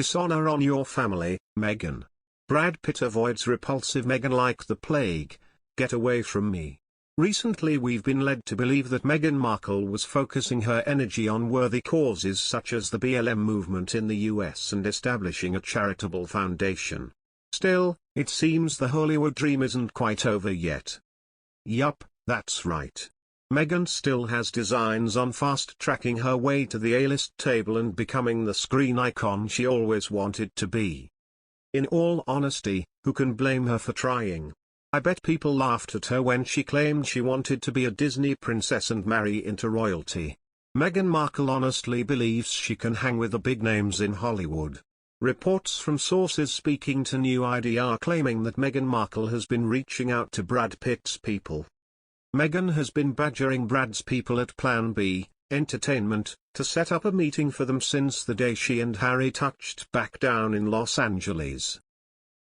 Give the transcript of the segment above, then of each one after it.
Dishonor on your family, Meghan. Brad Pitt avoids repulsive Meghan like the plague. Get away from me. Recently we've been led to believe that Meghan Markle was focusing her energy on worthy causes such as the BLM movement in the US and establishing a charitable foundation. Still, it seems the Hollywood dream isn't quite over yet. Yup, that's right. Meghan still has designs on fast-tracking her way to the A-list table and becoming the screen icon she always wanted to be. In all honesty, who can blame her for trying? I bet people laughed at her when she claimed she wanted to be a Disney princess and marry into royalty. Meghan Markle honestly believes she can hang with the big names in Hollywood. Reports from sources speaking to New ID are claiming that Meghan Markle has been reaching out to Brad Pitt's people. Meghan has been badgering Brad's people at Plan B Entertainment to set up a meeting for them since the day she and Harry touched back down in Los Angeles.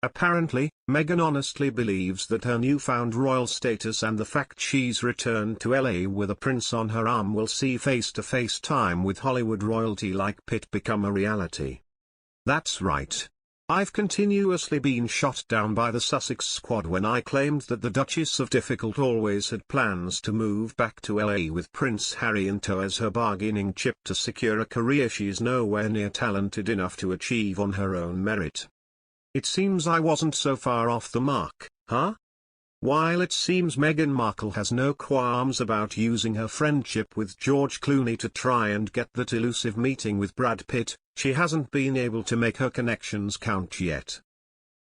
Apparently, Meghan honestly believes that her newfound royal status and the fact she's returned to LA with a prince on her arm will see face-to-face time with Hollywood royalty like Pitt become a reality. That's right. I've continuously been shot down by the Sussex squad when I claimed that the Duchess of Difficult always had plans to move back to LA with Prince Harry in tow as her bargaining chip to secure a career she's nowhere near talented enough to achieve on her own merit. It seems I wasn't so far off the mark, huh? While it seems Meghan Markle has no qualms about using her friendship with George Clooney to try and get that elusive meeting with Brad Pitt, she hasn't been able to make her connections count yet.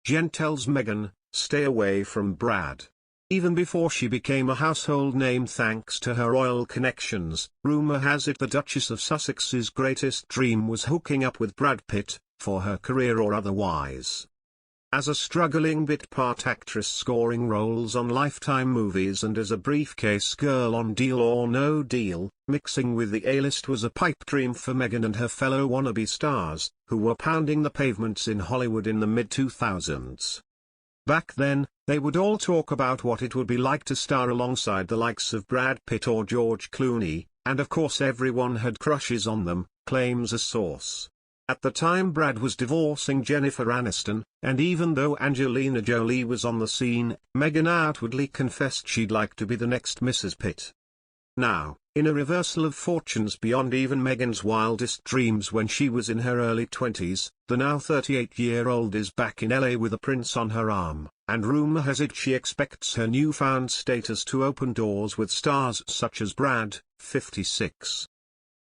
Jen tells Meghan, stay away from Brad. Even before she became a household name thanks to her royal connections, rumor has it the Duchess of Sussex's greatest dream was hooking up with Brad Pitt, for her career or otherwise. As a struggling bit-part actress scoring roles on Lifetime movies and as a briefcase girl on Deal or No Deal, mixing with the A-list was a pipe dream for Meghan and her fellow wannabe stars, who were pounding the pavements in Hollywood in the mid-2000s. Back then, they would all talk about what it would be like to star alongside the likes of Brad Pitt or George Clooney, and of course everyone had crushes on them, claims a source. At the time Brad was divorcing Jennifer Aniston, and even though Angelina Jolie was on the scene, Meghan outwardly confessed she'd like to be the next Mrs. Pitt. Now, in a reversal of fortunes beyond even Meghan's wildest dreams when she was in her early 20s, the now 38-year-old is back in LA with a prince on her arm, and rumor has it she expects her newfound status to open doors with stars such as Brad, 56.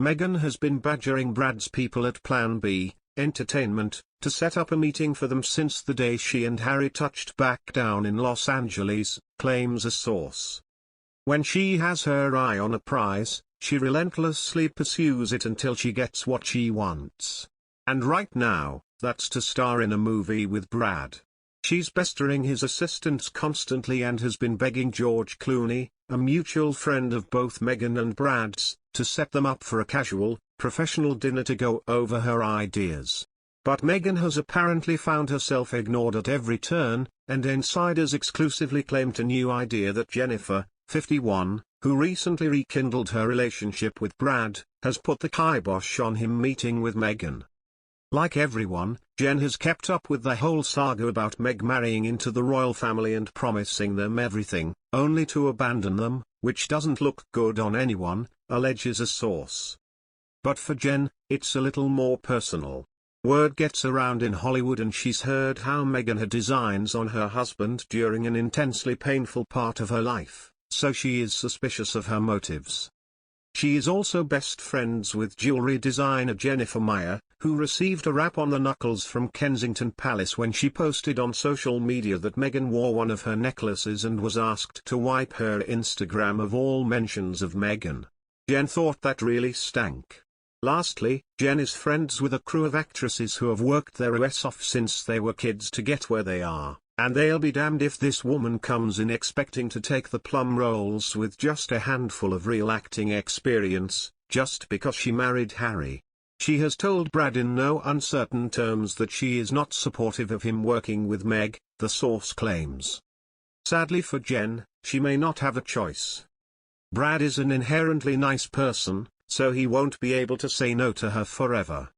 Meghan has been badgering Brad's people at Plan B Entertainment to set up a meeting for them since the day she and Harry touched back down in Los Angeles, claims a source. When she has her eye on a prize, she relentlessly pursues it until she gets what she wants. And right now, that's to star in a movie with Brad. She's pestering his assistants constantly and has been begging George Clooney, a mutual friend of both Meghan and Brad's, to set them up for a casual, professional dinner to go over her ideas. But Meghan has apparently found herself ignored at every turn, and insiders exclusively claim to New Idea that Jennifer, 51, who recently rekindled her relationship with Brad, has put the kibosh on him meeting with Meghan. Like everyone, Jen has kept up with the whole saga about Meg marrying into the royal family and promising them everything, only to abandon them, which doesn't look good on anyone, alleges a source. But for Jen, it's a little more personal. Word gets around in Hollywood and she's heard how Meghan had designs on her husband during an intensely painful part of her life, so she is suspicious of her motives. She is also best friends with jewelry designer Jennifer Meyer, who received a rap on the knuckles from Kensington Palace when she posted on social media that Meghan wore one of her necklaces and was asked to wipe her Instagram of all mentions of Meghan. Jen thought that really stank. Lastly, Jen is friends with a crew of actresses who have worked their ass off since they were kids to get where they are, and they'll be damned if this woman comes in expecting to take the plum roles with just a handful of real acting experience, just because she married Harry. She has told Brad in no uncertain terms that she is not supportive of him working with Meg, the source claims. Sadly for Jen, she may not have a choice. Brad is an inherently nice person, so he won't be able to say no to her forever.